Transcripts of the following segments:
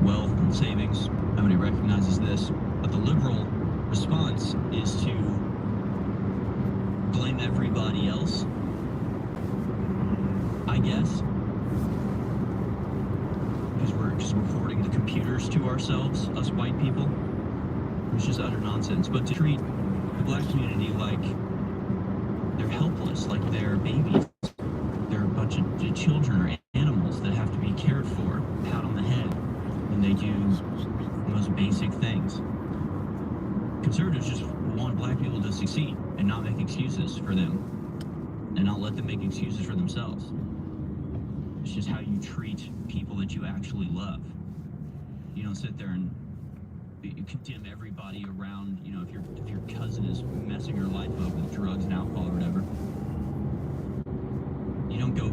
wealth and savings. Nobody recognizes this. But the liberal response is to blame everybody else, I guess. Because we're just reporting the computers to ourselves, us white people. It's just utter nonsense. But to treat the black community like they're helpless, like they're babies. They're a bunch of children or animals that have to be cared for, pat on the head when they do the most basic things. Conservatives just want black people to succeed and not make excuses for them and not let them make excuses for themselves. It's just how you treat people that you actually love. You don't sit there and you condemn everybody around. You know, if your cousin is messing her life up with drugs and alcohol or whatever, you don't go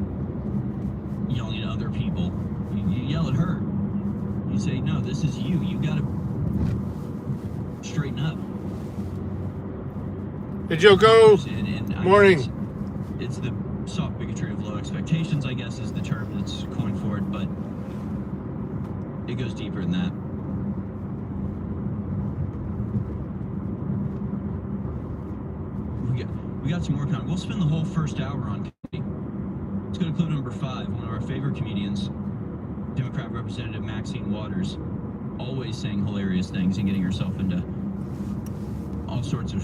yelling at other people. You yell at her. You say, no, this is you. You gotta straighten up. Hey, Joe, go. And Morning. It's the soft bigotry of low expectations, I guess, is the term that's coined for it, but it goes deeper than that. We got some more content. We'll spend the whole first hour on Katie. Let's go to clip number 5. One of our favorite comedians, Democrat Representative Maxine Waters, always saying hilarious things and getting herself into all sorts of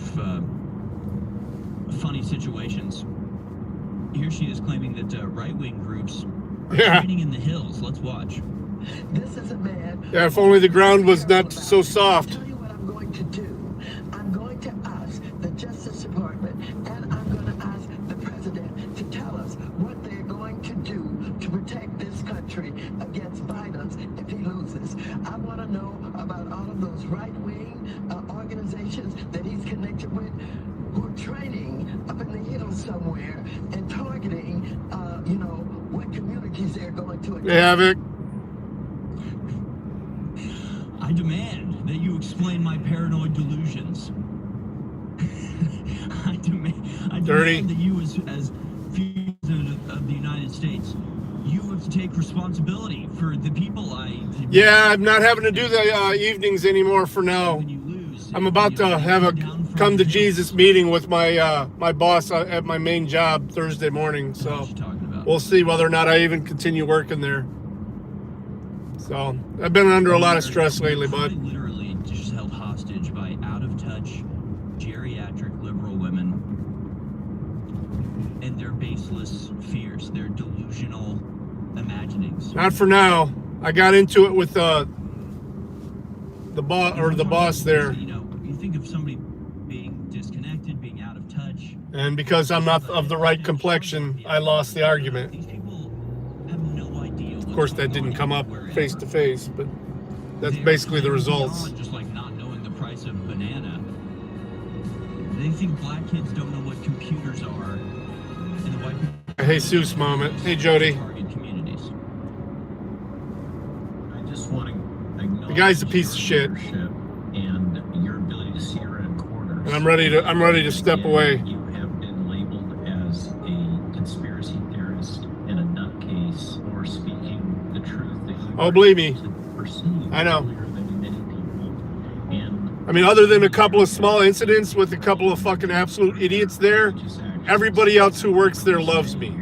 funny situations. Here she is claiming that right-wing groups are trading in the hills. Let's watch. This is a man. Yeah, if only the ground was not so soft. I'll tell you what I'm going to do. I'm going to ask the Justice Department and I'm going to ask the President to tell us what they're going to do to protect this country against violence if he loses. I want to know about all of those right-wing organizations that he's connected with who are training up in the hills somewhere and targeting, what communities they're going to attack. Hey, Havoc. I demand that you explain my paranoid delusions. I demand that you, as president of the United States, you have to take responsibility for the people Yeah, I'm not having to do the evenings anymore for now. When you lose, I'm about to have a come to Jesus meeting with my my boss at my main job Thursday morning. So we'll see whether or not I even continue working there. So I've been under a lot of stress lately, bud. Literally just held hostage by out-of-touch geriatric liberal women and their baseless fears, their delusional imaginings. Not for now. I got into it with the boss there. You know, you think of somebody being disconnected, being out of touch, and because I'm not of the right complexion, I lost the argument. These people have no idea. Of course, that didn't come up face to face, but that's basically the results. Just like not knowing the price of banana. They think black kids don't know what computers are. And the white A Jesus moment. Hey, Jody. target communities. I just want to acknowledge The guy's a piece of shit, and your ability to see around corners. and I'm ready to step away. You have been labeled as a conspiracy theorist and a nutcase for speaking the truth that you Oh, believe me. perceive I know. earlier than many people. And I mean, other than a couple of small incidents with a couple of fucking absolute idiots there, everybody else who works there loves me.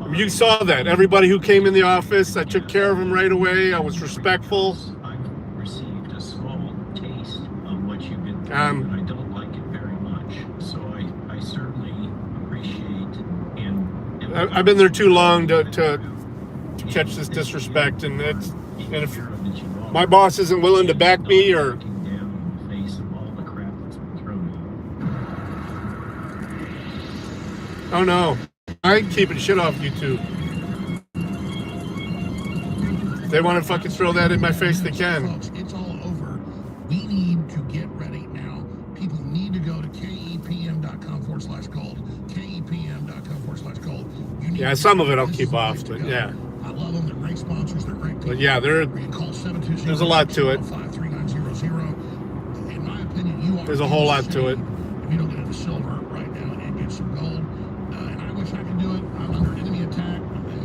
I mean, you saw that. Everybody who came in the office, I took care of them right away. I was respectful. I've received a small taste of what you've been through, Um, and I don't like it very much. So I certainly appreciate and I've been there too long to catch this disrespect, and if my boss isn't willing to back me or looking down in the face of all the crap that's been thrown at you. oh no, I ain't keeping shit off YouTube. If they want to fucking throw that in my face, they can. Folks, it's all over. We need to get ready now. People need to go to kepm.com/gold. kepm.com/gold. Yeah, some of it I'll keep off, but yeah. I love them. They're great sponsors. They're great people. But yeah, You can call 720 there's a lot to it. 53900. In my opinion, you are There's a whole lot to it. if you don't get into silver right now and get some gold. And I wish I could do it. I'm under enemy attack.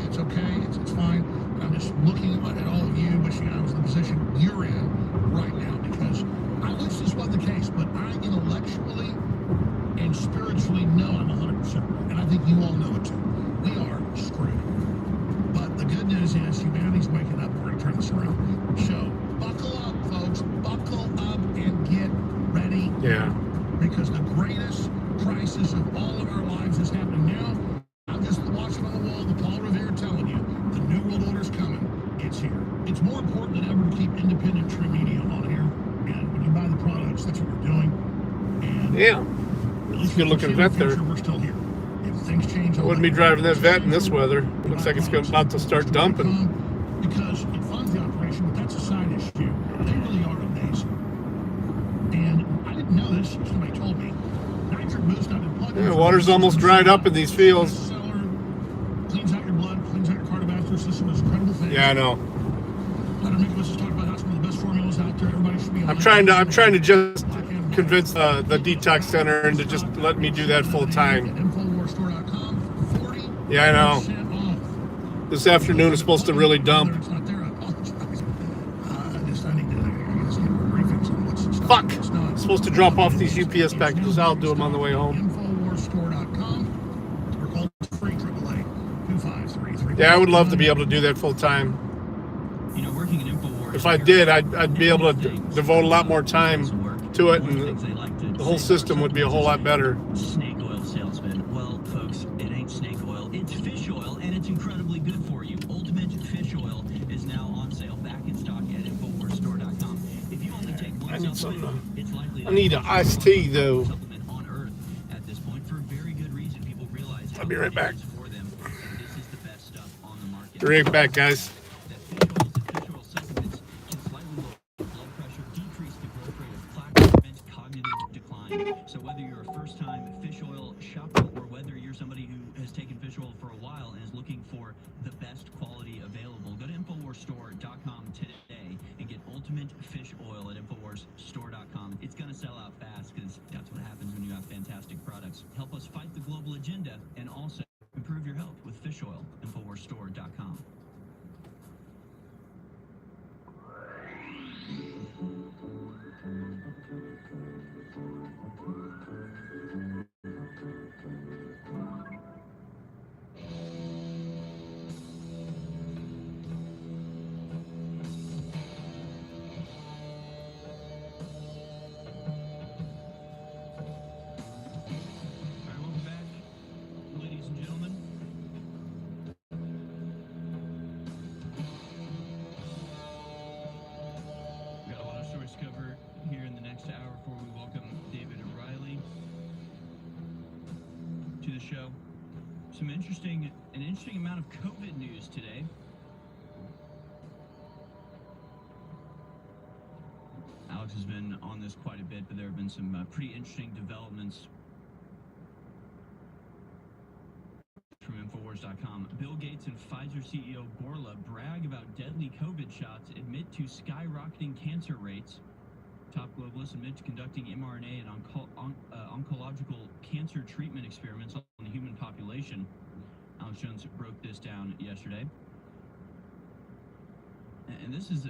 It's okay. It's fine. I'm just looking at all of you, wishing I was the here. It's more important than ever to keep independent true media on here. And when you buy the products, that's what we're doing. And Yeah. at least Good looking vet there. we're still here. If things change, I wouldn't be driving that vet in this weather. It looks like it's about to start dumping. Because it funds the operation, but that's a side issue. They really are amazing. And I didn't know this. Somebody told me. Nitric boost I've been plugging. Yeah, water's almost dried up in these fields. Cleans out your blood, cleans out your cardiovascular system. It's an incredible thing. Yeah, I know. Dr. Nicholas has talked about how it's one of the best formulas out there. Everybody should be on I'm it. trying to just convince the detox center and to just let me do that full time. InfoWarsStore.com, 40% Yeah, I know. off. This afternoon is supposed to really dump. It's not there, I apologize. I need to get more briefings on what's in stock. Fuck! It's not. I'm supposed to drop off these UPS packages. I'll do them on the way home. InfoWarsStore.com. We're called free AAA 2533. Yeah, I would love to be able to do that full time. You know, working at InfoWars. If I did, I'd be able to devote a lot more time to it, and the whole system would be a whole lot better. Snake oil salesman. Well, folks, it ain't snake oil. It's fish oil, and it's incredibly good for you. Ultimate Fish Oil is now on sale, back in stock at InfoWarsStore.com. If you only take one supplement, it's likely I need an iced tea, though. supplement on Earth at this point for a very good reason. People realize I'll be right back. for them, and this is the best stuff on the market. Be right back, guys. That fish oils and fish oil supplements can slightly lower blood pressure, decrease the growth rate of plaque, and prevent cognitive decline. So whether you're a first-time fish oil shopper or whether you're somebody who has taken fish oil for a while and is looking for the best quality available, go to InfoWarsStore.com today and get Ultimate Fish Oil at InfoWarsStore.com. It's going to sell out fast because that's what happens when you have fantastic products. Help us fight the global agenda and also improve your health with fish oil. InfoWarsStore.com. Cover here in the next hour before we welcome David O'Reilly to the show. An interesting amount of COVID news today. Alex has been on this quite a bit, but there have been some pretty interesting developments from Infowars.com. Bill Gates and Pfizer CEO Bourla brag about deadly COVID shots, admit to skyrocketing cancer rates. Top globalists admit to conducting mRNA and oncological cancer treatment experiments on the human population. Alex Jones broke this down yesterday. And this is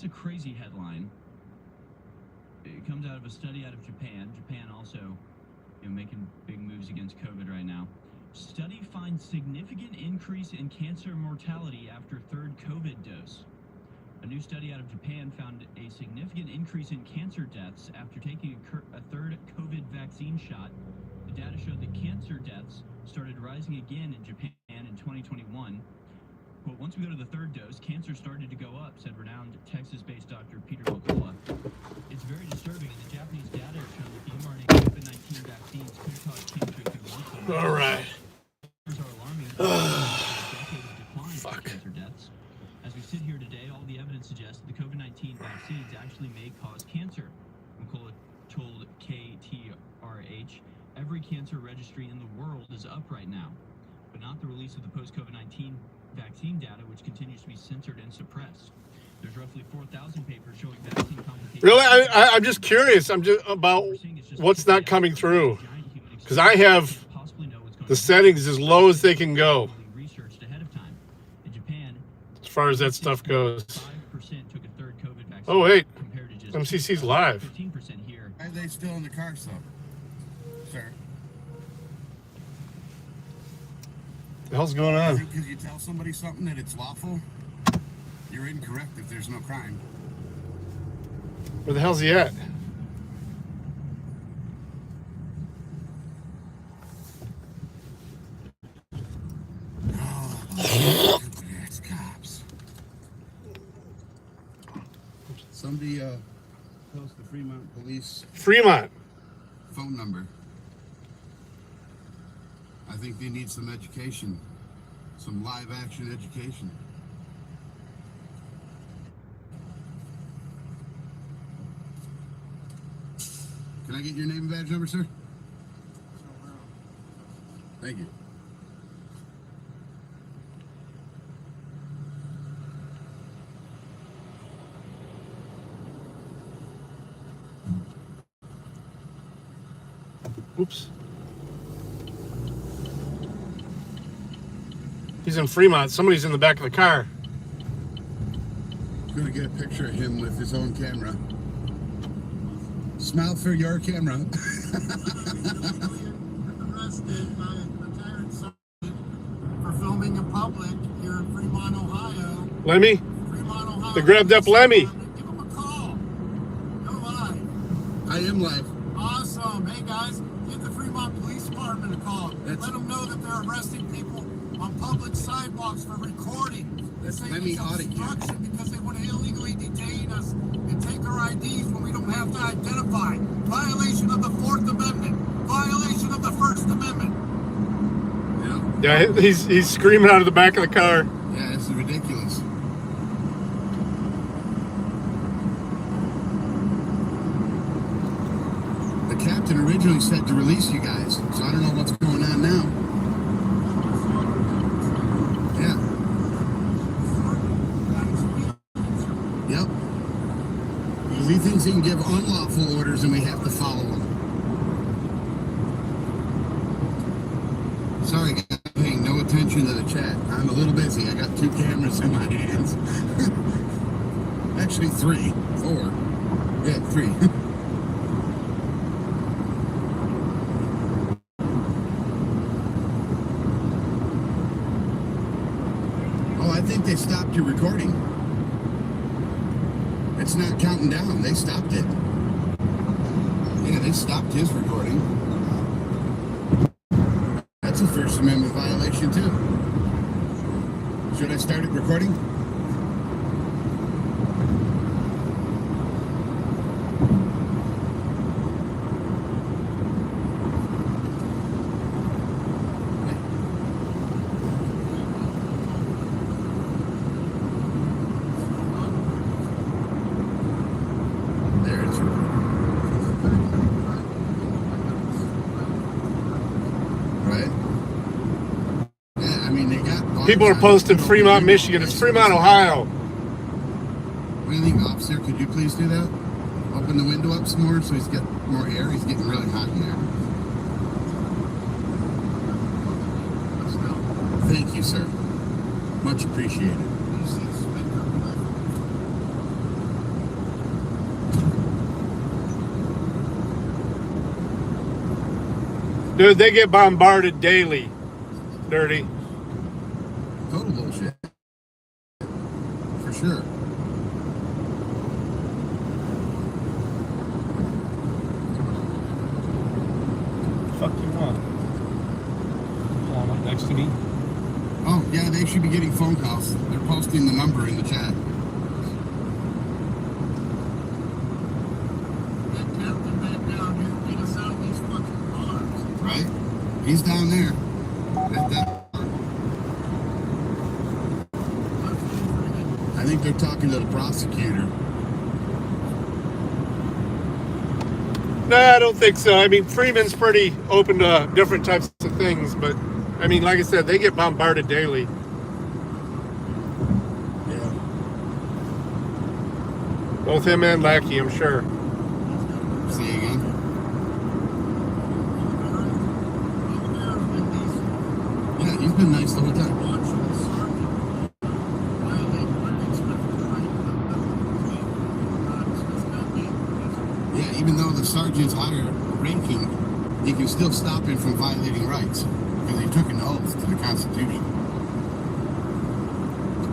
a crazy headline. It comes out of a study out of Japan. Japan also, making big moves against COVID right now. Study finds significant increase in cancer mortality after third COVID dose. A new study out of Japan found a significant increase in cancer deaths after taking a third COVID vaccine shot. The data showed that cancer deaths started rising again in Japan in 2021. Quote, once we go to the third dose, cancer started to go up, said renowned Texas-based Dr. Peter McCullough. It's very disturbing, and the Japanese data show that the mRNA COVID-19 vaccines could cause cancer to All right. are alarming. Fuck. Cancer deaths. As we sit here today, all the evidence suggests that the COVID-19 vaccines actually may cause cancer. McCullough told KTRH, every cancer registry in the world is up right now, but not the release of the post-COVID-19 vaccine data, which continues to be censored and suppressed. There's roughly 4,000 papers showing vaccine complications. Really, I'm just curious. I'm just about what's not coming through, because I have the settings as low as they can go as far as that stuff goes. Oh wait, MCC's live. 15% here. Why are they still in the car, sir? The hell's going on? Because you tell somebody something that it's lawful, you're incorrect if there's no crime. Where the hell's he at? Oh, it's cops. Somebody post the Fremont Police Fremont. phone number. I think they need some education, some live action education. Can I get your name and badge number, sir? Thank you. Oops. He's in Fremont. Somebody's in the back of the car. I'm gonna get a picture of him with his own camera. Smile for your camera. Arrested by a retired sergeant for filming in public here in Fremont, Ohio. Lemmy? Fremont, Ohio. They grabbed up Lemmy. Give him a call. You're live. I am live. Awesome. Hey guys, give the Fremont Police Department a call. That's- Let them know that they're arresting people on public sidewalks for recording. That's Saying Lemmy it's Audit Unit. obstruction because they want to illegally detain us and take our IDs when we don't have to identify. Violation of the Fourth Amendment. Violation of the First Amendment. Yeah. Yeah, he's screaming out of the back of the car. Yeah, this is ridiculous. The captain originally said to release you guys, so I don't know what's going on now. Yeah. Yep. Because he thinks he can give unlawful orders and we have to follow them. Sorry, guys, I'm paying no attention to the chat. I'm a little busy. I got 2 cameras in my hands. Actually, 3, 4. Yeah, 3. Oh, I think they stopped your recording. It's not counting down. They stopped it. Yeah, they stopped his recording. That's a First Amendment violation, too. Should I start it recording? There, it's recording. Right? Yeah, I mean, they got... People are posting Fremont, Michigan. It's Fremont, Ohio. What do you think, officer? Could you please do that? Open the window up some more so he's got more air. He's getting really hot in there. Thank you, sir. Much appreciated. Dude, they get bombarded daily. Dirty. Total bullshit. For sure. Fuck you want? Next to me. Oh, yeah, they should be getting phone calls. They're posting the number in the chat. That captain back down here, get us out of these fucking cars. Right? He's down there. I think they're talking to the prosecutor. No, I don't think so. I mean, Freeman's pretty open to different types of things, but I mean, like I said, they get bombarded daily. Yeah. Both him and Lackey, I'm sure. See you again. Yeah, he's been nice the whole time. Yeah, even though the sergeant's higher ranking, he can still stop him from violating rights because he took an oath to the Constitution.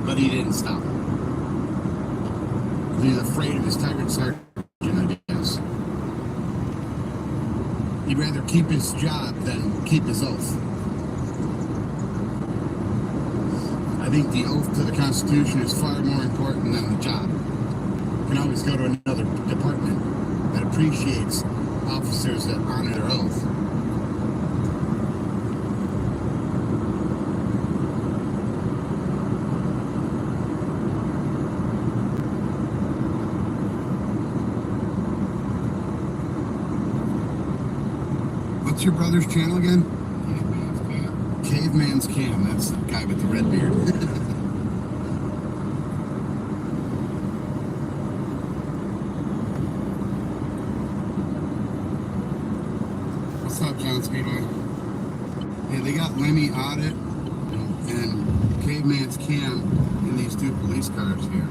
But he didn't stop him. He's afraid of his tyrant sergeant, I guess. He'd rather keep his job than keep his oath. I think the oath to the Constitution is far more important than the job. You can always go to another department that appreciates officers that honor their oath. What's your brother's channel again? Caveman's Cam. That's the guy with the red beard. What's up, John Speedway? Yeah, they got Lemmy Audit and Caveman's Cam in these two police cars here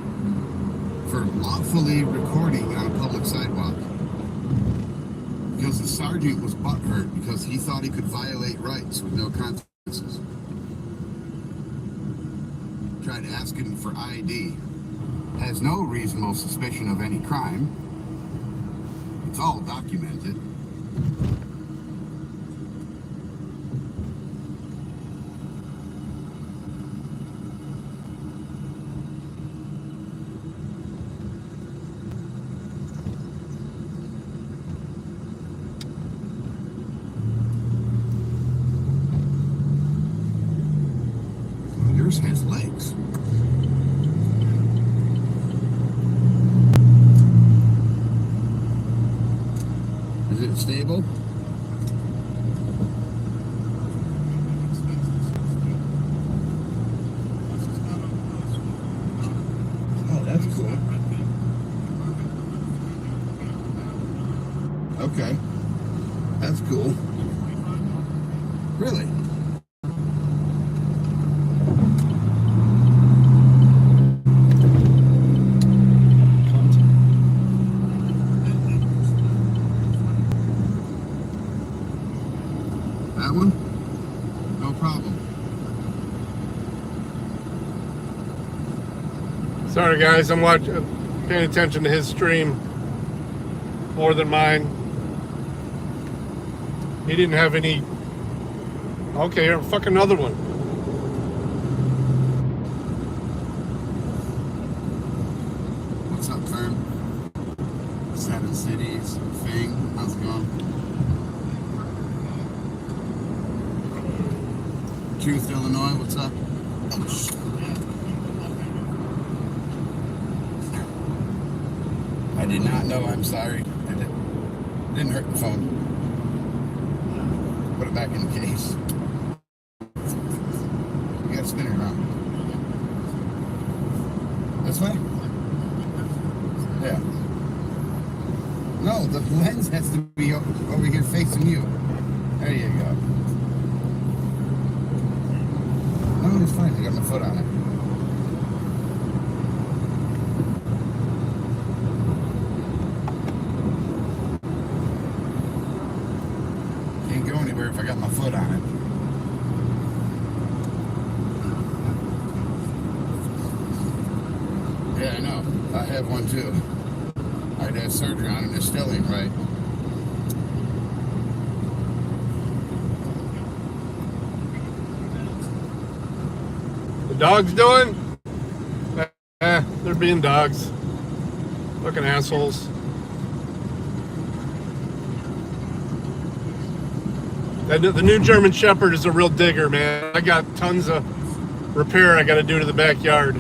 for lawfully recording on a public sidewalk. Because the sergeant was butthurt because he thought he could violate rights with no consequences. Tried asking for ID. Has no reasonable suspicion of any crime. It's all documented. Yours has legs. Is it stable? Oh, that's cool. Okay. That's cool. Really? That one? No problem. Sorry guys, I'm paying attention to his stream more than mine. He didn't have any. Okay, here, fuck another one. What's up, Fern? 7 Cities, Fang, how's it going? Truth, Illinois, what's up? Oh, shit. I did not know, I'm sorry. Didn't hurt the phone. Put it back in the case. You gotta spin it around. This way? Yeah. No, the lens has to be over here facing you. There you go. No, it's fine. I got my foot on it. Can't go anywhere if I got my foot on it. Yeah, I know. I have one too. I had surgery on it. It still ain't right. The dogs doing? They're being dogs. Fucking assholes. The new German Shepherd is a real digger, man. I got tons of repair I got to do to the backyard.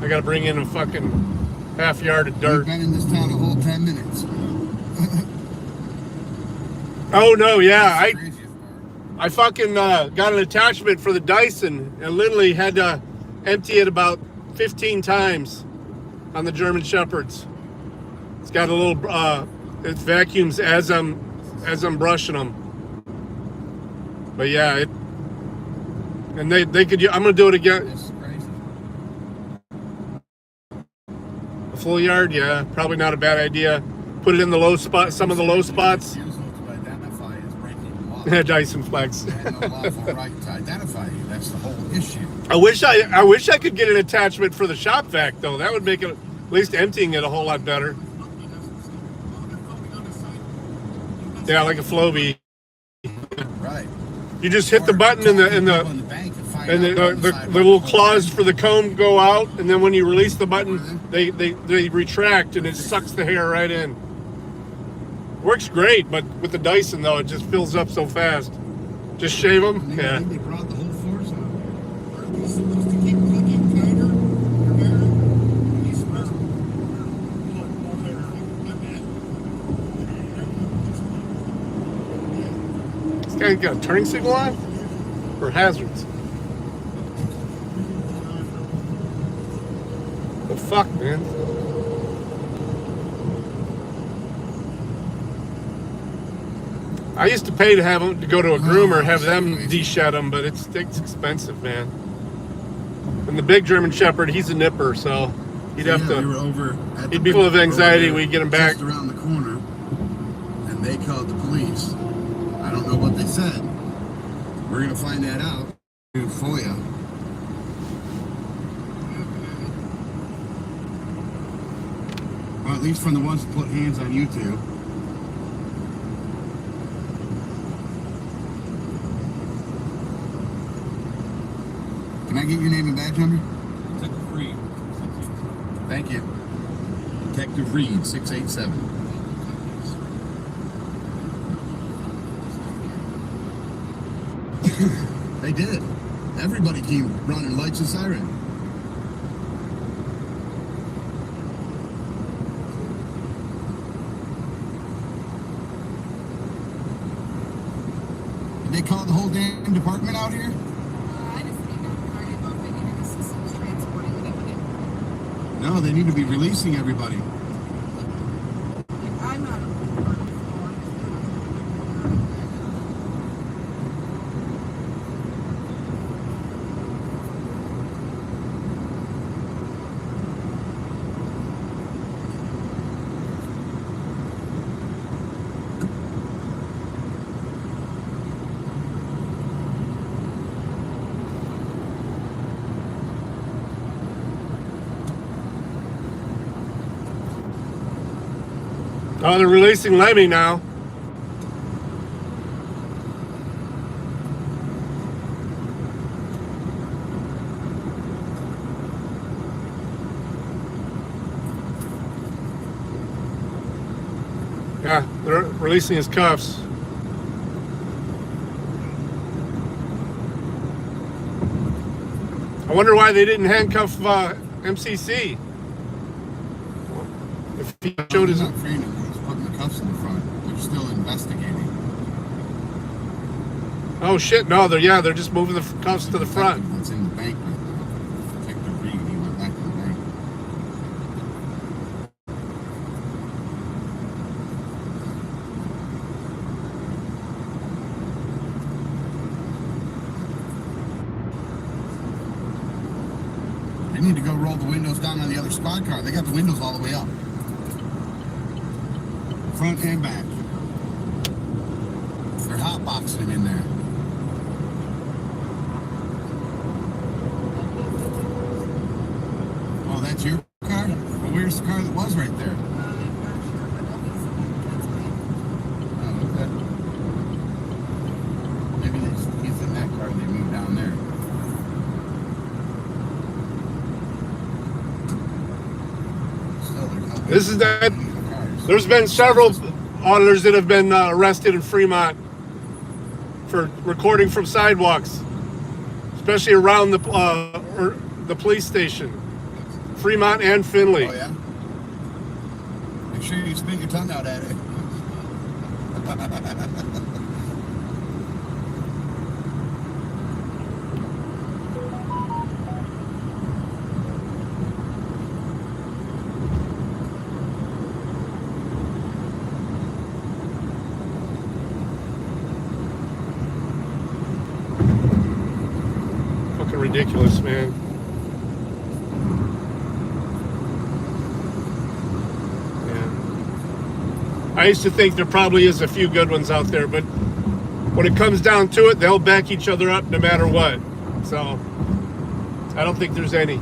I got to bring in a fucking half yard of dirt. We've been in this town a whole 10 minutes. Oh no, yeah. I fucking got an attachment for the Dyson and literally had to empty it about 15 times on the German Shepherds. It's got a little it vacuums as I'm brushing them. But yeah, and they could. I'm gonna do it again. This is crazy. A full yard, yeah, probably not a bad idea. Put it in the low spot, some of the low spots. Dyson Flex. And no lawful right to identify you. That's the whole issue. I wish I could get an attachment for the shop vac though. That would make it, at least emptying it, a whole lot better. Yeah, like a Flowbee. Right. You just hit the button in the bank and find find And out the little claws for the comb go out, and then when you release the button, they retract, and it sucks the hair right in. Works great, but with the Dyson though, it just fills up so fast. Just shave them. I Yeah. think they brought the whole force out. Just to keep cooking tighter, your hair, you smell. This guy got a turning signal on? For hazards. The fuck, man? I used to pay to have them to go to a groomer, have them de-shed them, but it's expensive, man. And the big German Shepherd, he's a nipper, so he'd have We were to. over at He'd be full of anxiety. We get him back. just around the corner, and they called the police. I don't know what they said. We're gonna find that out. Do FOIA. Well, at least from the ones that put hands on you two. Can I get your name and badge number? Detective Reed. Thank you. Detective Reed, 687. They did. Everybody came running lights and siren. Did they call the whole damn department out here? I just need to regarding about the unit assistance transporting the evidence. No, they need to be releasing everybody. I'm not a Oh, they're releasing Lemmy now. Yeah, they're releasing his cuffs. I wonder why they didn't handcuff MCC. If he showed his... Not freeing him. He's putting the cuffs in the front. They're still investigating. Oh shit! No, they're just moving the cuffs to the front. That's in the bank right now. Detective Reed, he went back to the bank. They need to go roll the windows down on the other squad car. They got the windows all the way up. Front and back. They're hotboxing him in there. Oh, that's your car? Well, where's the car that was right there? Oh, okay. Maybe he's in that car and they moved down there. Still, there's no This is that. cars. There's been several auditors that have been arrested in Fremont for recording from sidewalks, especially around the police station, Fremont and Findlay. Oh, yeah? Make sure you spit your tongue out at it. Fucking ridiculous, man. I used to think there probably is a few good ones out there, but when it comes down to it, they'll back each other up no matter what. So, I don't think there's any.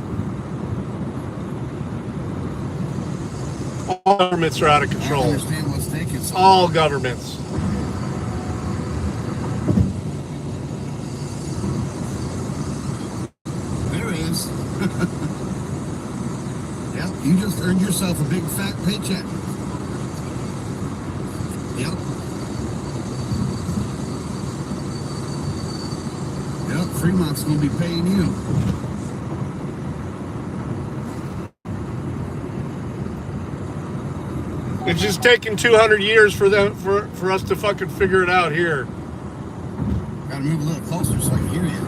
All governments are out of I don't control. understand what's taking so All long. governments. just earned yourself a big fat paycheck. Yep. Yep, Fremont's gonna be paying you. It's just taking 200 years for us to fucking figure it out here. Gotta move a little closer so I can hear you.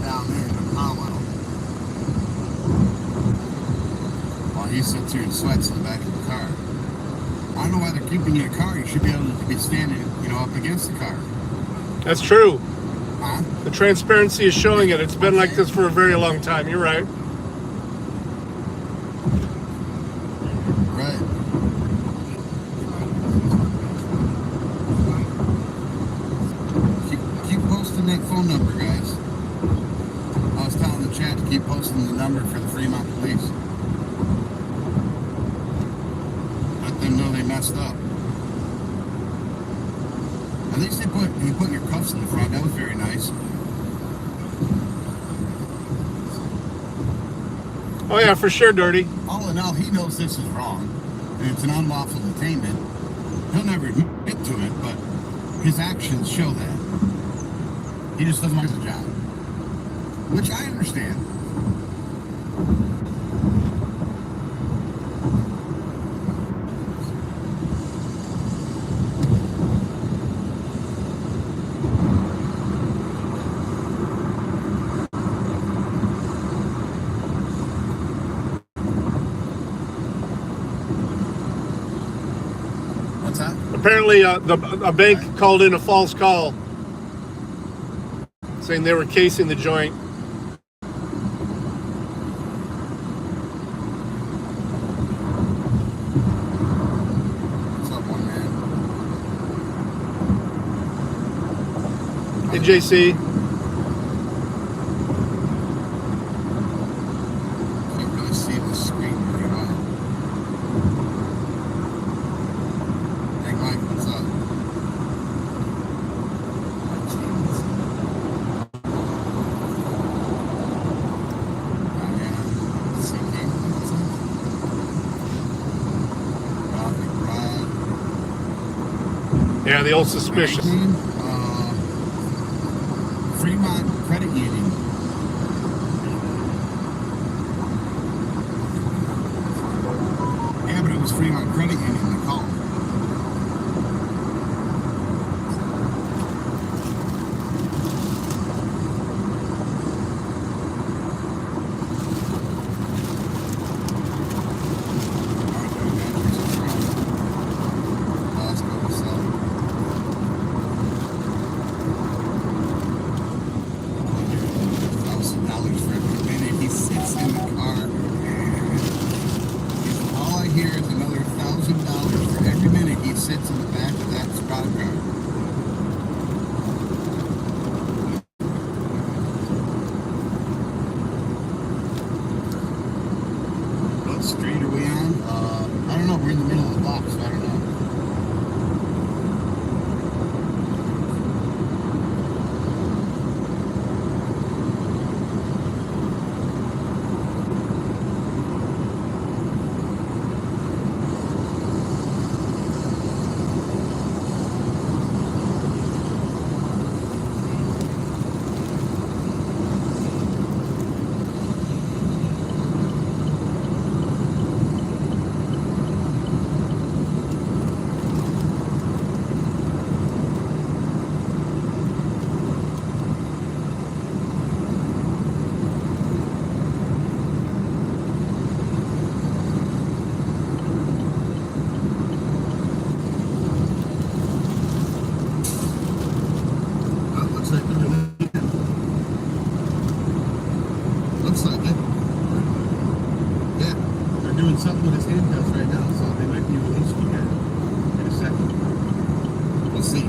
Down there in the powwow. While he sits here and sweats in the back of the car. I don't know why they're keeping you in a car. You should be able to be standing, up against the car. That's true. Huh? The transparency is showing it. It's been like this for a very long time. You're right. Right. Keep posting that phone number, guys. I was telling the chat to keep posting the number for the Fremont police. Let them know they messed up. At least you put your cuffs in the front. That was very nice. Oh yeah, for sure, Dirty. All in all, he knows this is wrong, and it's an unlawful detainment. He'll never admit to it, but his actions show that. He just doesn't like his job. Which I understand. What's that? Apparently, a bank called in a false call, saying they were casing the joint. What's up, one man? Hey, JC. Can't really see the screen very well. Hey, Mike, what's up? Yeah, the old suspicious. Fremont Credit Union. Yeah, but it was Fremont Credit Union that called. Sits in the back of that squad car. What street are we on? I don't know. We're in the middle of the block, so I don't know. Something with his handcuffs right now, so they might be released again in a second. We'll see.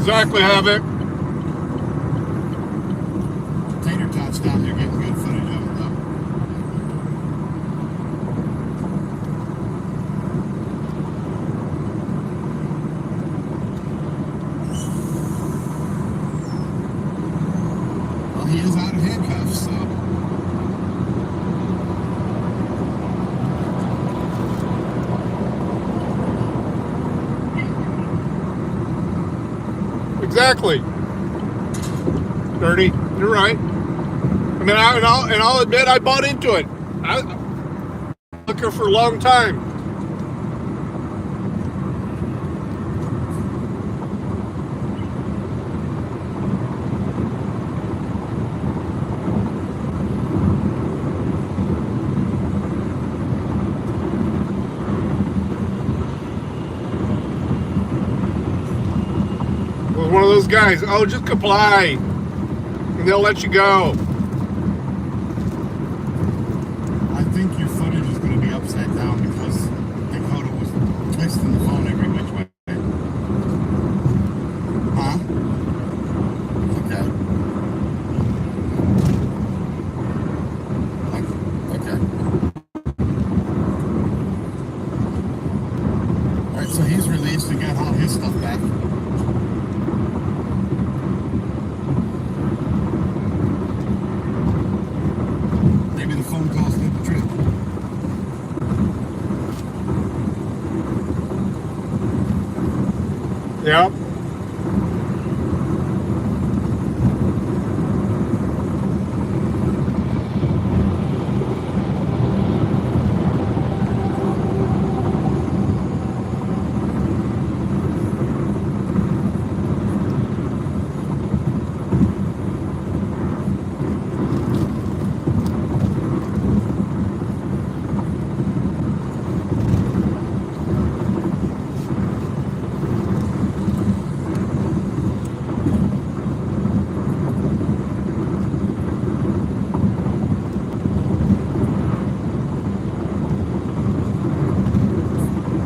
Exactly, Havoc. Tater Tots down there getting good footage of it, though. Well, he is out of handcuffs, so. Exactly. Dirty. You're right. I mean, I'll admit I bought into it. I've been looking for a long time. Was one of those guys. Oh, just comply, and they'll let you go. I think your footage is going to be upside down because Dakota was twisting the phone every which way. Huh? Okay. Okay. Alright, so he's released and got all his stuff back. Maybe the phone calls did the trick. Yep.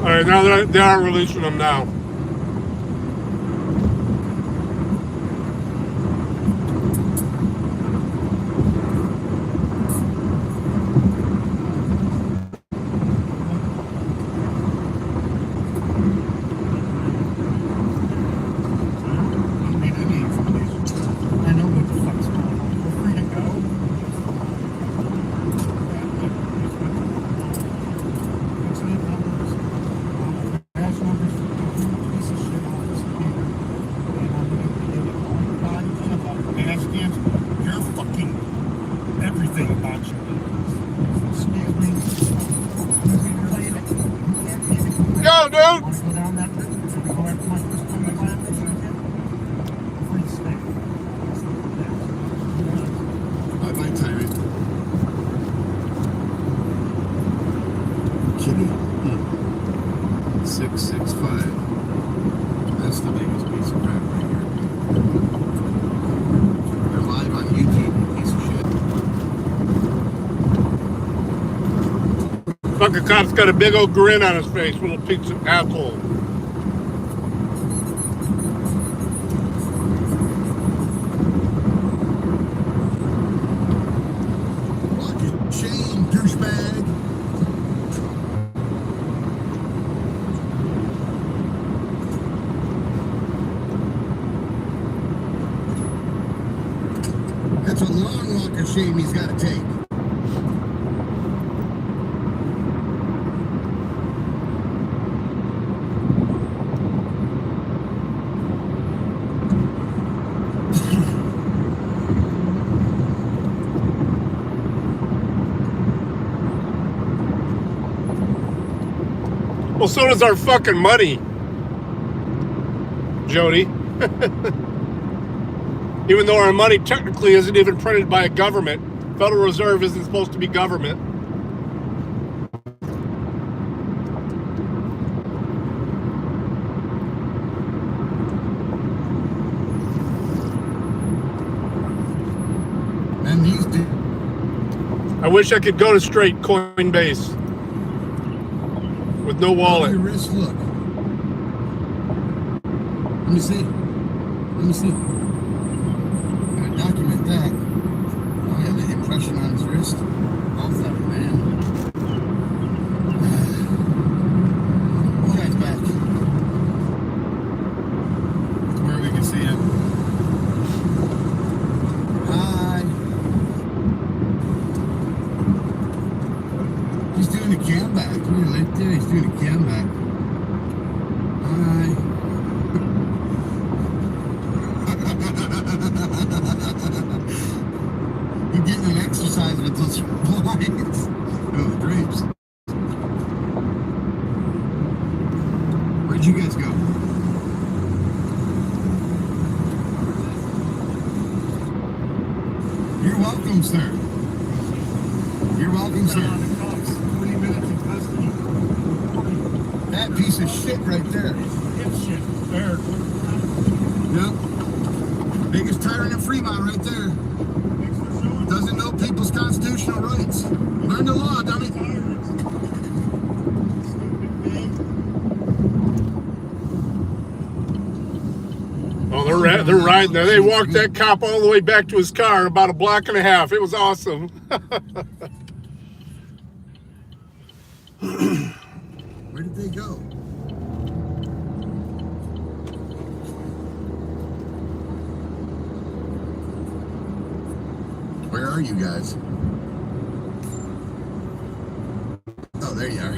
All right, now they are releasing them now. I know what the fuck's going on. We're free to go. Incident numbers, badge numbers, piece of shit office here. And I'm going to get it all body stuff up. Dash cams, you're fucking everything about you. Excuse me. Go, dude! Want to go down that route? Should we go after my first time in my life? Free to stay. Bye-bye, Tyrant. Kitty. 665. That's the biggest piece of crap right here. They're live on YouTube, you piece of shit. Fucking cop's got a big old grin on his face, little piece of asshole. Fucking shame, douchebag. That's a long walk of shame he's got to take. Well, so does our fucking money, Jody. Even though our money technically isn't even printed by a government. Federal Reserve isn't supposed to be government. And these do. I wish I could go to straight Coinbase with no How wallet. do your wrists look? Let me see. Let me see. Gotta document that. Oh yeah, the impression on his wrist. Both of them, man. Oh, guy's back. Where we can see him. Hi. He's doing a cam back. Really? Yeah, he's doing a cam back. Hi. You're getting an exercise with those blinds. Those drapes. Where'd you guys go? You're welcome, sir. You're welcome, sir. 20 minutes in custody. That piece of shit right there. Dipshit. There. Yep. Biggest tyrant in Fremont right there. Doesn't know people's constitutional rights. Learn the law, dummy. Oh, they're riding there. They walked that cop all the way back to his car, about a block and a half. It was awesome. Where did they go? Where are you guys? Oh, there you are.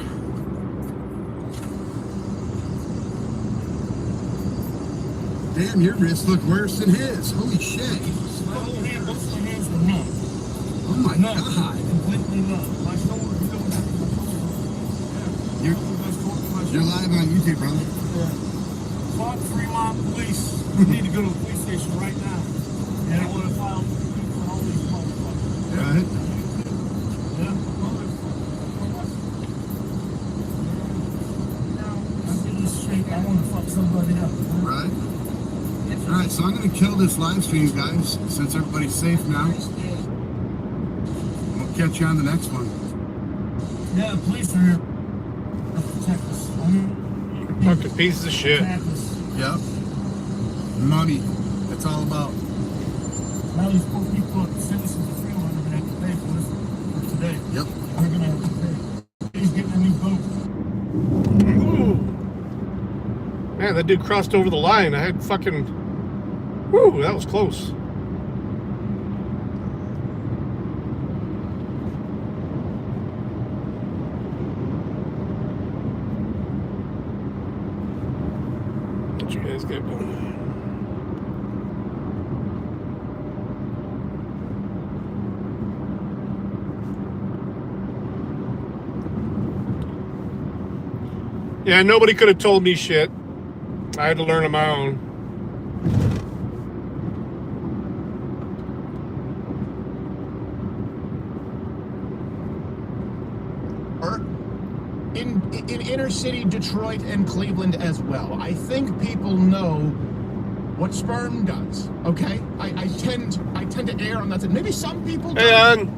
Damn, your wrists look worse than his. Holy shit. Both my hands were numb. Oh my god. Completely numb. My shoulder, you don't have to. You're live on YouTube, brother. Fuck Fremont police. We need to go to the police station right now. And I want to file for all these motherfuckers. Right. Yeah. I'm getting this straight. I want to fuck somebody up. Right. Alright, so I'm going to kill this live stream, guys, since everybody's safe now. We'll catch you on the next one. Yeah, the police are here. Protect us. Fucking pieces of shit. Protect us. Yep. Money. That's all about. Now these poor people, citizens of Fremont, are going to have to pay for this for today. Yep. They're going to have to pay. He's getting a new boat. Ooh. Man, that dude crossed over the line. I had fucking... Woo, that was close. What you guys got going? Yeah, nobody could have told me shit. I had to learn on my own. In inner city Detroit and Cleveland as well. I think people know what sperm does. Okay, I tend to err on that side. Maybe some people don't. And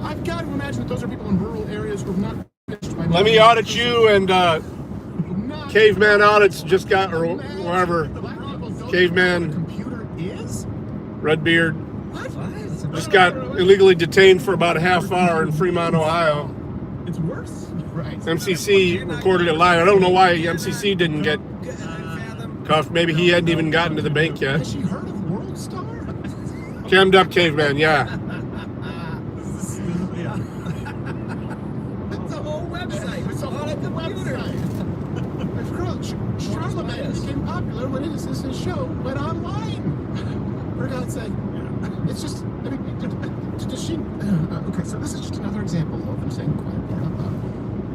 I've got to imagine that those are people in rural areas who have not finished my. let me audit you, and Caveman Audits just got, or whatever, Caveman computer is Redbeard what? just got illegally detained for about a half hour in Fremont, Ohio. It's worse. Right. MCC recorded it live. I don't know why MCC didn't get cuffed. Maybe he hadn't even gotten to the bank yet. Has she heard of World Star? Cammed up Caveman, yeah. It's a whole website. It's a whole website. Charlemagne became popular when his show went online. For God's sake. It's just, I mean, does she... okay, so this is just another example of them saying quiet part out loud.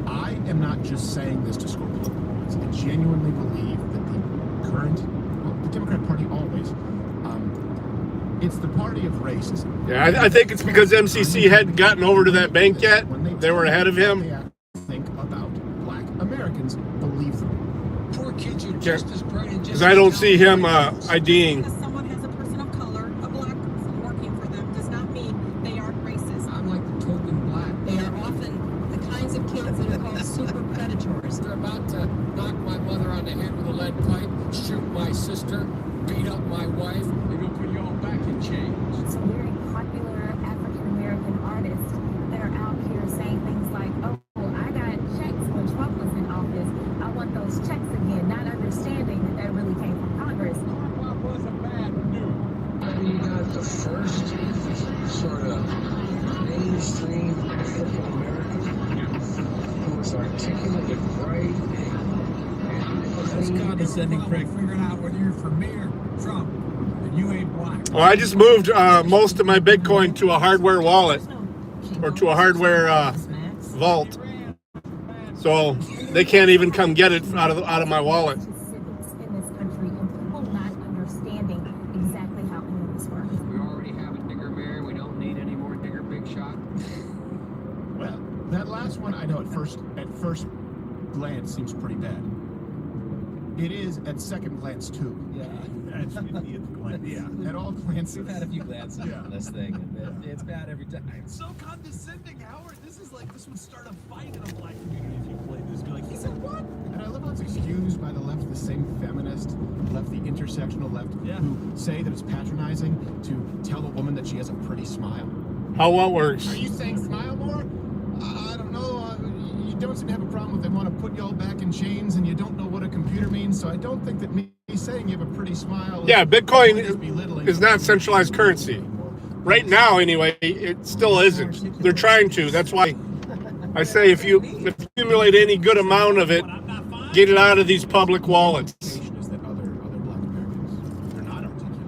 I am not just saying this to score political points. I genuinely believe that the current, well, the Democrat Party always, it's the party of racism. Yeah, I think it's because MCC hadn't gotten over to that bank yet. They were ahead of him. Think about black Americans, believe them. Poor kids are just as bright and just Because I don't see him IDing. Because someone has a person of color, a black person working for them, does not mean they aren't racist. I'm like the token black. They are often the kinds of kids that are called super predators. They're about to knock my mother on the head with a lead pipe, shoot my sister, beat up about my wife, they're gonna put you all back in chains. Some very popular African-American artists that are out here saying things like, oh, I got checks when Trump was in office. I want those checks again, not understanding that that really came from Congress. What was a bad news? You got the first sort of mainstream African American who was articulate and bright and That's condescending, Craig. Figuring out whether you're for me or Trump, and you ain't black. Well, I just moved most of my Bitcoin to a hardware wallet or to a hardware vault, so they can't even come get it out of my wallet. In this country and people not understanding exactly how any of this works. We already have a digger mayor. We don't need any more digger big shot. Well, that last one, I know at first glance seems pretty bad. It is at second glance too. Yeah, at 50th glance. Yeah, at all glances. We've had a few glances Yeah. on this thing, and it's bad every time. It's so condescending, Howard. This would start a fight in a black community if you played this. Be like, he said what? And I love how it's excused by the left, the same feminist left, the intersectional left, who say that it's patronizing to tell a woman that she has a pretty smile. How what works? Are you saying smile more? I don't know. You don't seem to have a problem with they want to put y'all back in chains, and you don't know what a computer means. So I don't think that me saying you have a pretty smile. Yeah, Bitcoin is not centralized currency. Right now, anyway, it still isn't. They're trying to. That's why I say if you accumulate any good amount of it, get it out of these public wallets.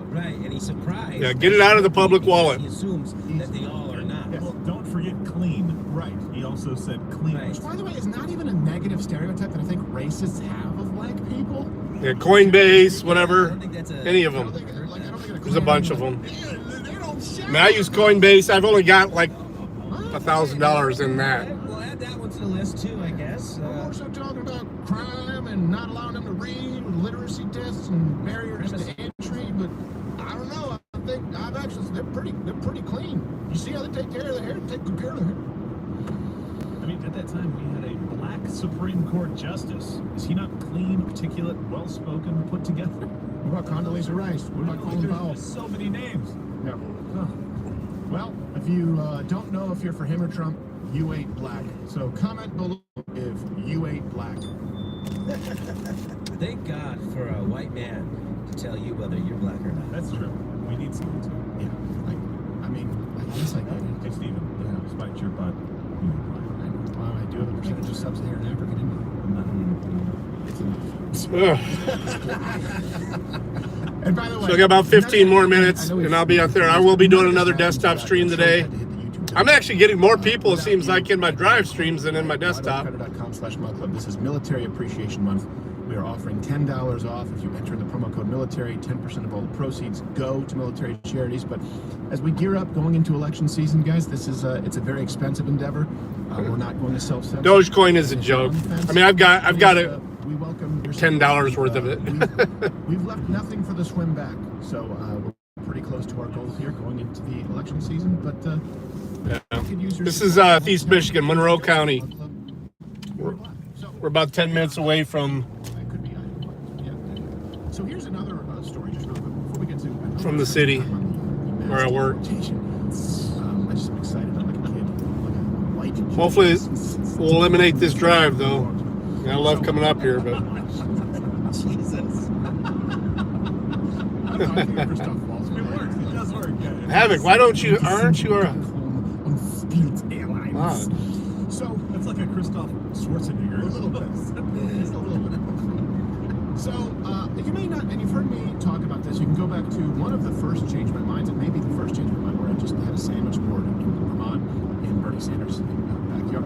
Right, and he's surprised. Yeah, get it out of the public wallet. He assumes that they all are not. Well, don't forget clean. Right. He also said clean. Right. Which, by the way, is not even a negative stereotype that I think racists have of black people. Yeah, Coinbase, whatever, I don't think that's any of I don't them. think, like, I don't think There's a bunch of them. They don't shout. I mean, I use Coinbase. I've only got like $1,000 in that. We'll add that one to the list too, I guess. We're more so talking about crime and not allowing them to read, with literacy tests and barriers to entry. But I don't know. I think I've actually they're pretty clean. You see how they take care of their hair? Take good care of their hair. I mean, at that time, we had a black Supreme Court justice. Is he not clean, articulate, well-spoken, put together? What about Condoleezza Rice? What about Colin Powell? There's so many names. Yeah. Well, if you don't know if you're for him or Trump, you ain't black. So comment below if you ain't black. Thank God for a white man to tell you whether you're black or not. That's true. We need someone to. Yeah. I mean, I guess I get it. Hey, Stephen, despite your butt, Well, I do have a percentage of sub-Saharan African in me. Ugh. And by the way, So I got about 15 more minutes, and I'll be out there. I will be doing another desktop stream today. I'm actually getting more people, it seems like, in my drive streams than in my desktop. Military.com/mudclub. This is Military Appreciation Month. We are offering $10 off if you enter the promo code military. 10% of all the proceeds go to military charities. But as we gear up going into election season, guys, this is it's a very expensive endeavor. We're not going to self-censor. Dogecoin is a joke. I mean, I've got a we welcome your $10 worth of it. We've left nothing for the swim back, so we're pretty close to our goal here going into the election season. But you can use your This is East Michigan, Monroe County. We're about 10 minutes away from So here's another story, just real quick before we get to from the city where I work. I just am excited. I'm like a kid, like a white kid. Hopefully, we'll eliminate this drive, though. I love coming up here, but Jesus. I don't know, I think Christoph Waltz It works. It does work. Yeah. Havoc, aren't you on Spirit Airlines. Wow. So That's like a Christoph Schwarzenegger. a little bit. Just a little bit. So you may not, and you've heard me talk about this. You can go back to one of the first Change My Minds, and maybe the first Change My Mind, where I just had a sandwich board in Vermont in Bernie Sanders' backyard.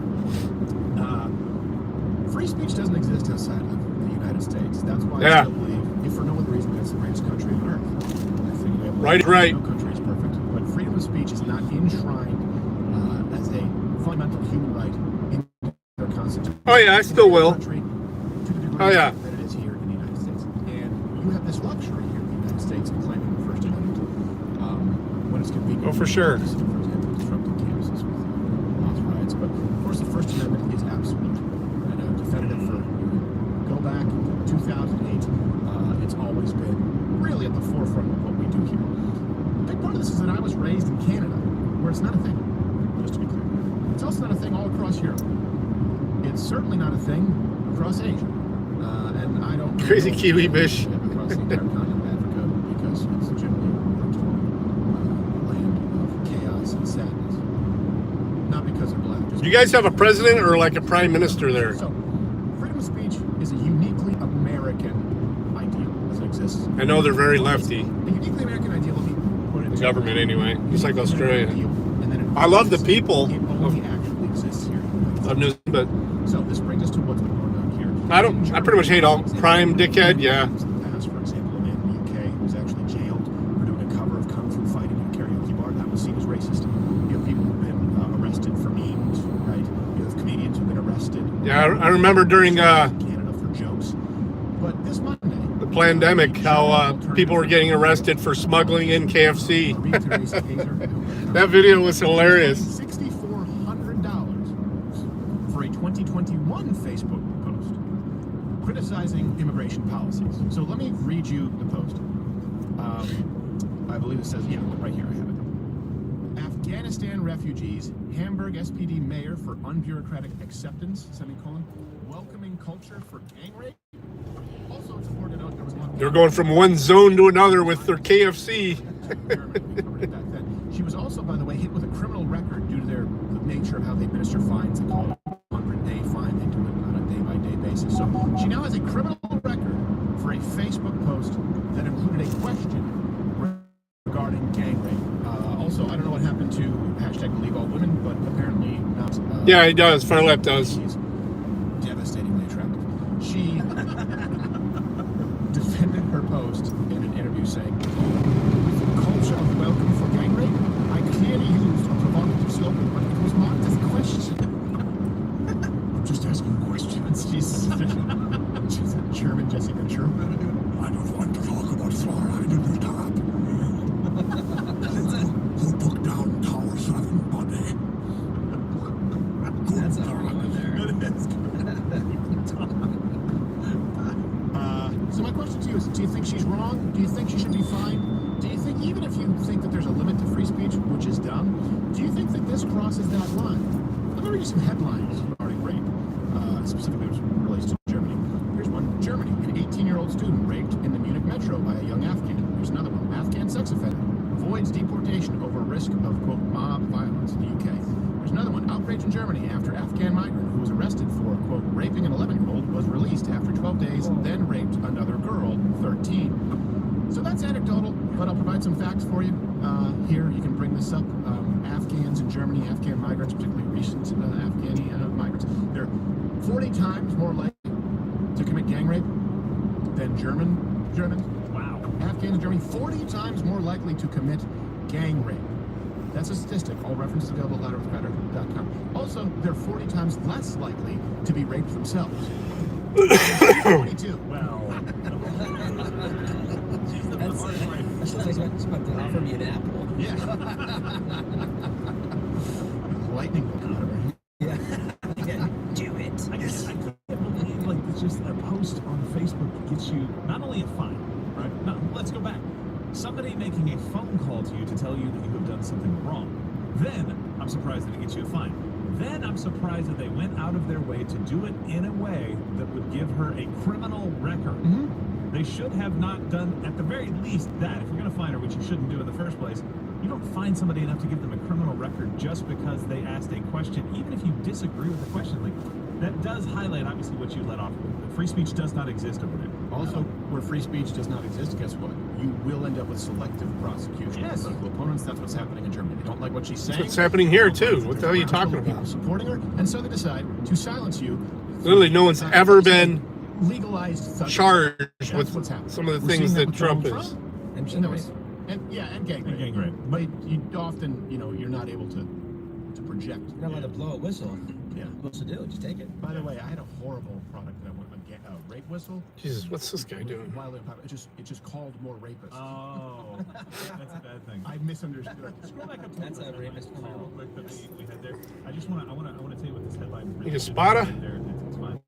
Free speech doesn't exist outside of the United States. That's why I still believe, if for no other reason, it's the greatest country on earth. I think we have Right. No country is perfect, but freedom of speech is not enshrined as a fundamental human right in our Constitution. Oh yeah, I still will. Country to the degree Oh yeah. that it is here in the United States. And you have this luxury here in the United States of claiming the First Amendment when it's convenient. Oh, for sure. For example, disrupting campuses with lots of riots. But of course, the First Amendment is absolute. And defended it for, go back to 2008. It's always been really at the forefront it's not a thing, just to be clear. It's also not a thing all across Europe. It's certainly not a thing across Asia. And I don't... Crazy Kiwi Bish. Across the entire continent of Africa, because it's generally a land of chaos and sadness. Not because they're black. You guys have a president or like a prime minister there? So, freedom of speech is a uniquely American ideal as it exists. I know they're very lefty. A uniquely American ideal, let me put it The government anyway, just like Australia. And then I love the people it only actually exists here. of New Zealand, but So this brings us to what's been going on here. I pretty much hate all prime dickhead, yeah. As, for example, a man in the UK was actually jailed for doing a cover of Kung Fu Fighting at a karaoke bar. That was seen as racist. You have people who've been arrested for memes, right? You have comedians who've been arrested. Yeah, I remember during Canada for jokes. But this Monday, the pandemic, how people were getting arrested for smuggling in KFC. That video was hilarious. $6,400 for a 2021 Facebook post criticizing immigration policies. So let me read you the post. I believe it says, yeah, right here I have it. Afghanistan refugees, Hamburg SPD mayor for unbureaucratic acceptance, semicolon, welcoming culture for gang rape. Also, it's important to note there was one... They're going from one zone to another with their KFC. She was also, by the way, hit with a criminal record due to the nature of how they administer fines. They call it a 100-day fine. They do it on a day-by-day basis. So she now has a criminal record for a Facebook post that included a question regarding gang rape. Also, I don't know what happened to #BelieveAllWomen, but apparently not. Yeah, he does. Far left does. She's devastatingly attractive. She defended her post in an interview saying, "With the culture of welcome for gang rape, I clearly used a provocative slogan, but it was marked as a question." I'm just asking questions. She's a German Jessica Sherman. I don't want to talk about fluoride in your tap. Who took down Tower 7, buddy? That's not wrong there. So my question to you is, do you think she's wrong? Do you think she should be fined? Do you think, even if you think that there's a limit to free speech, which is dumb, do you think that this crosses that line? Let me read you some headlines regarding rape, specifically as it relates to Germany. Here's one. Germany, an 18-year-old student raped in the Munich metro by a young Afghan. Here's another one. Afghan sex offender avoids deportation over risk of, quote, mob violence in the UK. There's another one. Outrage in Germany after Afghan migrant who was arrested for, quote, raping an 11-year-old was released after 12 days, then raped another girl, 13. So that's anecdotal, but I'll provide some facts for you. Here, you can bring this up. Afghans in Germany, Afghan migrants, particularly recent Afghani migrants, they're 40 times more likely to commit gang rape than Germans. Wow. Afghans in Germany, 40 times more likely to commit gang rape. That's a statistic. All references available at louderwithcrowder.com. Also, they're 40 times less likely to be raped themselves. 22. Well. That's like she's about to offer me an apple. Yeah. Lightning will come out of her. Yeah. Do it. I can't believe, like, it's just a post on Facebook gets you not only a fine, right? No, let's go back. Somebody making a phone call to you to tell you that you have done something wrong. Then I'm surprised that it gets you a fine. Then I'm surprised that they went out of their way to do it in a way that would give her a criminal record. Mm-hmm. They should have not done, at the very least, that. If you're going to fine her, which you shouldn't do in the first place, you don't fine somebody enough to give them a criminal record just because they asked a question, even if you disagree with the question. Like, that does highlight, obviously, what you let off with. Free speech does not exist over there. Also, where free speech does not exist, guess what? You will end up with selective prosecution of political opponents. That's what's happening in Germany. They don't like what she's saying. That's what's happening here, too. What the hell are you talking about? People supporting her, and so they decide to silence you. Literally, no one's ever been legalized charged That's with what's happening. some of the We're things seeing that Trump with is. Donald And gang rape. And gang rape. But you often, you're not able to project. You're not allowed to blow a whistle. Yeah. What's to do? Just take it. By the way, I had a horrible product that I went a rape whistle. Jesus, what's this guy doing? Wildly unpopular. It just called more rapists. Oh, that's a bad thing. I misunderstood. Scroll back up to That's a rapist real call. quick that we had there. I just want to tell you what this headline really You is. spotter? There, it's fine.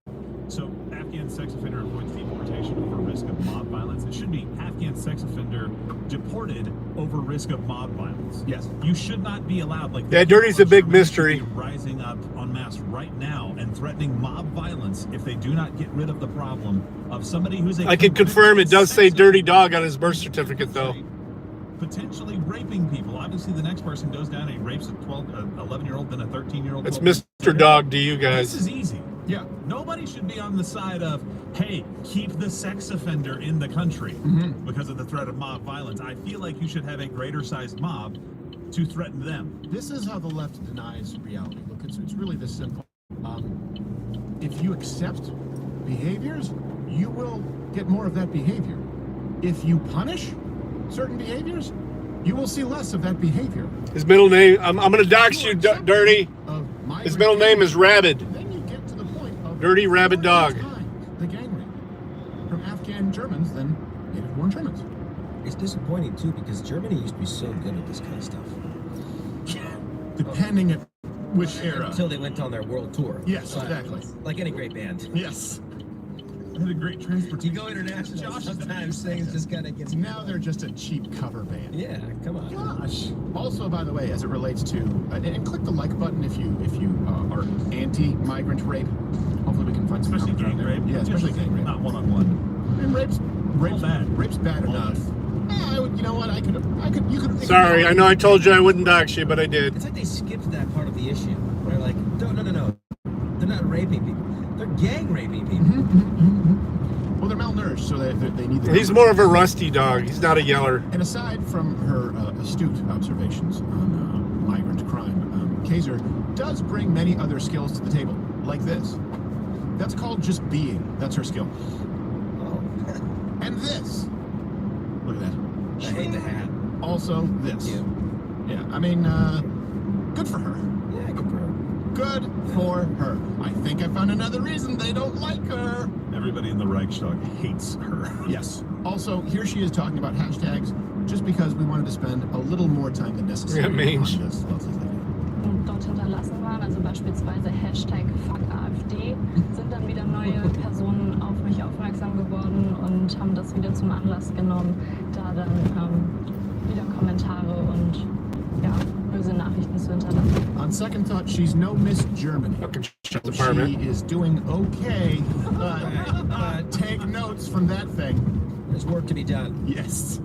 So, Afghan sex offender avoids deportation over risk of mob violence. It should be Afghan sex offender deported over risk of mob violence. Yes. You should not be allowed. Like, Yeah, Dirty's a big mystery. Rising up en masse right now and threatening mob violence if they do not get rid of the problem of somebody who's a. I can confirm it does say Dirty Dog on his birth certificate, though. Potentially raping people. Obviously, the next person goes down and he rapes a 11-year-old, then a 13-year-old. It's Mr. Dog to you guys. This is easy. Yeah. Nobody should be on the side of, hey, keep the sex offender in the country because of the threat of mob violence. I feel like you should have a greater sized mob to threaten them. This is how the left denies reality. Look, it's really this simple. If you accept behaviors, you will get more of that behavior. If you punish certain behaviors, you will see less of that behavior. His middle name, I'm going to dox you, Dirty. His middle name is Rabid. Then you get to the point of Dirty Rabid Dog. the gang rape from Afghan Germans than native-born Germans. It's disappointing too because Germany used to be so good at this kind of stuff. Depending at which era. Until they went on their world tour. Yes, exactly. Like any great band. Yes. They had a great transportation. You go international, sometimes things just kind of gets... Now they're just a cheap cover band. Yeah, come on. Gosh. Also, by the way, as it relates to... and click the like button if you are anti-migrant rape. Hopefully we can find some... Especially gang rape. Yeah, especially gang rape. Not one-on-one. And rape's bad enough. You know what? You could. Sorry, I know I told you I wouldn't dox you, but I did. It's like they skipped that part of the issue. They're like, no. They're not raping people. They're gang raping people. Well, they're malnourished, so they need... He's more of a rusty dog. He's not a yeller. And aside from her astute observations on migrant crime, Kaiser does bring many other skills to the table, like this. That's called just being. That's her skill. Oh. And this. Look at that. I hate the hat. Also this. Yeah, I mean, good for her. Yeah, good for her. Good for her. I think I found another reason they don't like her. Everybody in the Reichstag hates her. Yes. Also, here she is talking about hashtags just because we wanted to spend a little more time than necessary on this lovely lady. Dort hinterlassen waren, also beispielsweise Hashtag #FuckAfD, sind dann wieder neue Personen auf mich aufmerksam geworden und haben das wieder zum Anlass genommen, da dann wieder Kommentare und böse Nachrichten zu hinterlassen. On second thought, she's no Miss Germany. She is doing okay, but take notes from that thing. There's work to be done. Yes.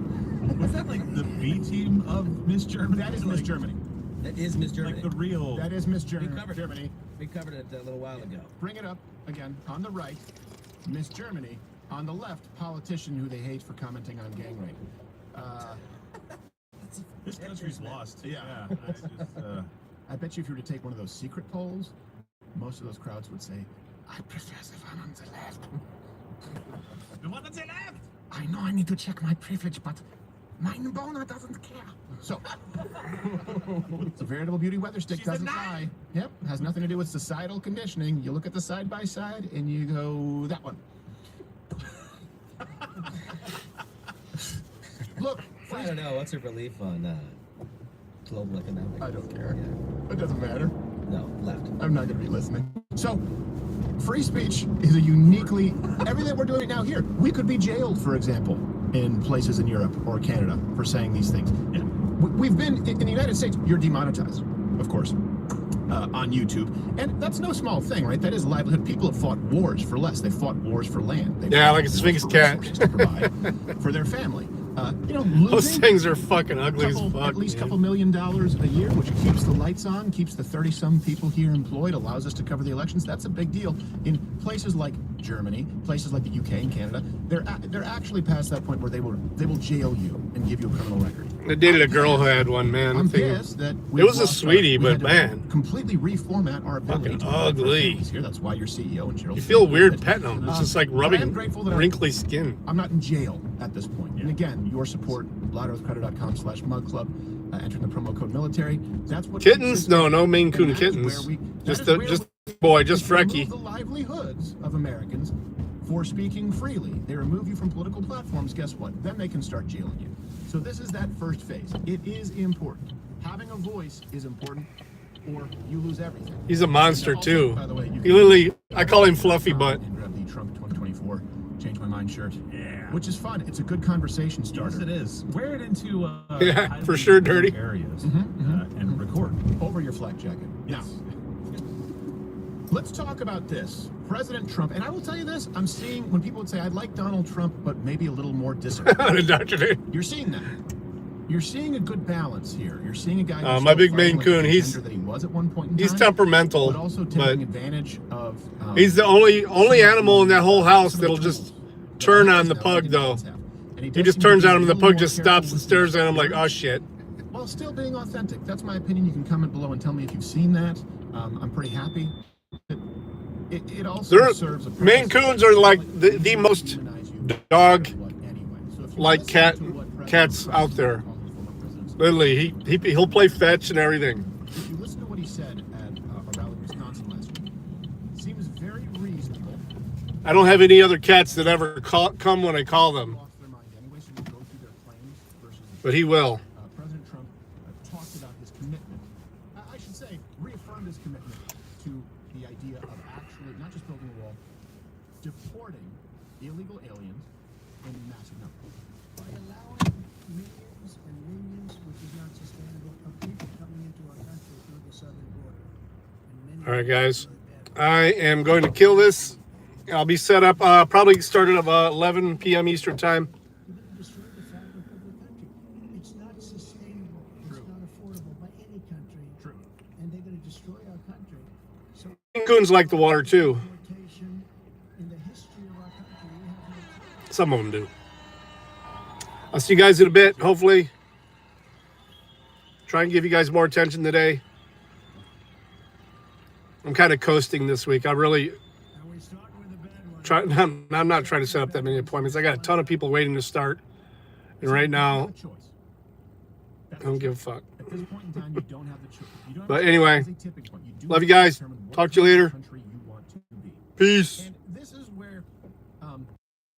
Was that like the B team of Miss Germany? That is Miss Germany. That is Miss Germany. Like the real... That is Miss Germany. We covered it a little while ago. Bring it up again. On the right, Miss Germany. On the left, politician who they hate for commenting on gang rape. This country's lost. Yeah. I bet you if you were to take one of those secret polls, most of those crowds would say, I prefer the one on the left. The one on the left! I know I need to check my privilege, but mein boner doesn't care. So, it's a veritable beauty weather stick, doesn't lie. Yep, has nothing to do with societal conditioning. You look at the side-by-side and you go, that one. Look, I don't know. What's her relief on global economics? I don't care. Yeah. It doesn't matter. No, left. I'm not going to be listening. So, free speech is a uniquely... Everything we're doing right now here, we could be jailed, for example, in places in Europe or Canada for saying these things. Yeah. We've been... In the United States, you're demonetized, of course, on YouTube. And that's no small thing, right? That is a livelihood. People have fought wars for less. They fought wars for land. They like a Sphinx cat. To provide for their family. Those things are fucking ugly as fuck. At least $2 million a year, which keeps the lights on, keeps the 30-some people here employed, allows us to cover the elections. That's a big deal. In places like Germany, places like the UK and Canada, they're actually past that point where they will jail you and give you a criminal record. I dated a girl who had one, man. I'm pissed that it was a sweetie, but man, completely reformat our ability. Fucking ugly. Here, that's why you're CEO and Gerald. You feel weird petting them. It's just like rubbing grateful that wrinkly skin. I'm not in jail at this point. And again, your support, loudearthcredit.com/mugclub, entering the promo code military. That's what kittens? No Maine Coon kittens. Just Frecky. The livelihoods of Americans for speaking freely. They remove you from political platforms. Guess what? Then they can start jailing you. So this is that first phase. It is important. Having a voice is important, or you lose everything. He's a monster also, too. By the way, He literally, I call him Fluffy Butt. And grab the Trump 2024 change my mind shirt. Yeah. Which is fun. It's a good conversation starter. Yes, it is. Wear it into yeah, for sure, dirty areas and record over your flak jacket. Yes. Now, let's talk about this. President Trump, and I will tell you this, I'm seeing when people would say, I'd like Donald Trump, but maybe a little more disciplined. You're seeing that. You're seeing a good balance here. You're seeing a guy my big Maine Coon, he's that he was at one point in time, he's temperamental, but also taking advantage of he's the only animal in that whole house that'll just turn on the pug though. He just turns on him and the pug just stops and stares at him like, oh shit. While still being authentic. That's my opinion. You can comment below and tell me if you've seen that. I'm pretty happy. It also serves a purpose. Maine Coons are like the most dog like cats out there. Literally, he'll play fetch and everything. If you listen to what he said at a rally in Wisconsin last week, it seems very reasonable. I don't have any other cats that ever come when I call them. But he will. President Trump talked about his commitment. I should say, reaffirmed his commitment to the idea of actually, not just building a wall, deporting illegal aliens in massive numbers. By allowing millions and millions, which is not sustainable, of people coming into our country through the southern border. All right, guys. I am going to kill this. I'll be set up, probably started at 11 p.m. Eastern time. It's not sustainable. It's not affordable by any country. True. And they're going to destroy our country. So Maine Coons like the water too. in the history of our country, we have no Some of them do. I'll see you guys in a bit, hopefully. Try and give you guys more attention today. I'm kind of coasting this week. I really I'm not trying to set up that many appointments. I got a ton of people waiting to start. And right now, I don't give a fuck. At this point in time, you don't have the choice. But anyway, love you guys. Talk to you later. Peace.